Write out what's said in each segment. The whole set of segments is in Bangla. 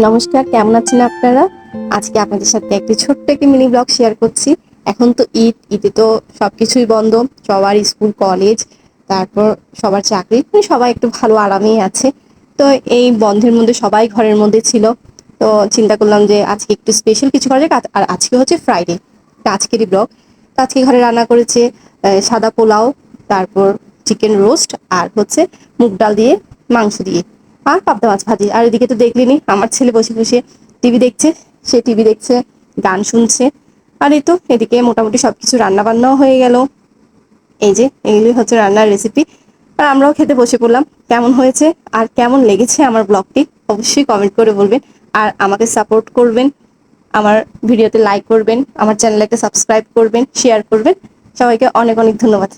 নমস্কার, কেমন আছেন আপনারা? আজকে আপনাদের সাথে একটি ছোট্ট একটি মিনি ব্লগ শেয়ার করছি। এখন তো ঈদে তো সবকিছুই বন্ধ। সবার স্কুল, কলেজ, তারপর সবার চাকরি, মানে সবাই একটু ভালো আরামেই আছে। তো এই বন্ধের মধ্যে সবাই ঘরের মধ্যে ছিল। তো চিন্তা করলাম যে আজকে একটু স্পেশাল কিছু করা যাক। আর আজকে হচ্ছে ফ্রাইডে, তো আজকেরই ব্লগ। তো আজকে ঘরে রান্না করেছে সাদা পোলাও, তারপর চিকেন রোস্ট, আর হচ্ছে মুগ ডাল দিয়ে মাংস দিয়ে, আর পাবদা মাছ ভাজি। আর এদিকে তো দেখলেনি, আমার ছেলে বসে বসে টিভি দেখছে। সে টিভি দেখছে, গান শুনছে। আর এই তো এদিকে মোটামুটি সবকিছু রান্না বান্নাও হয়ে গেল। এই যে এগুলি হচ্ছে রান্নার রেসিপি। আর আমরাও খেতে বসে পড়লাম। কেমন হয়েছে আর কেমন লেগেছে আমার ব্লগটি অবশ্যই কমেন্ট করে বলবেন। আর আমাকে সাপোর্ট করবেন, আমার ভিডিওতে লাইক করবেন, আমার চ্যানেলকে সাবস্ক্রাইব করবেন, শেয়ার করবেন। সবাইকে অনেক অনেক ধন্যবাদ।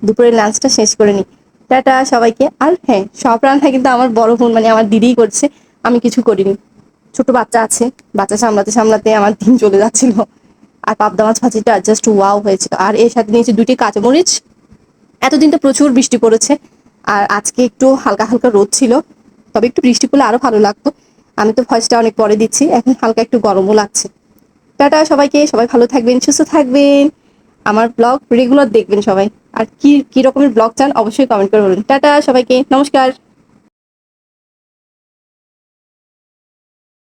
দুপুরের লাঞ্চটা শেষ করে নিই। টাটা সবাইকে। আর হ্যাঁ, সব রান্না কিন্তু আমার বড় বোন মানে আমার দিদিই করছে, আমি কিছু করিনি। ছোট বাচ্চা আছে, বাচ্চা সামলাতে সামলাতে আমার দিন চলে যাচ্ছিল। আর পাবদা মাছ ভাজিটা জাস্ট ওয়াও হয়েছিল। আর এর সাথে নিয়েছি 2টি কাঁচামরিচ। এতদিন তো প্রচুর বৃষ্টি পড়েছে, আর আজকে একটু হালকা হালকা রোদ ছিল। তবে একটু বৃষ্টি পড়লে আরো ভালো লাগতো। আমি তো ভয়েসটা অনেক পরে দিচ্ছি, এখন হালকা একটু গরমও লাগছে। টাটা সবাইকে, সবাই ভালো থাকবেন, সুস্থ থাকবেন। আমার ব্লগ রেগুলার দেখবেন সবাই। আর কি কি রকমের ব্লগ চান অবশ্যই কমেন্ট করে বলুন। টাটা সবাইকে, নমস্কার।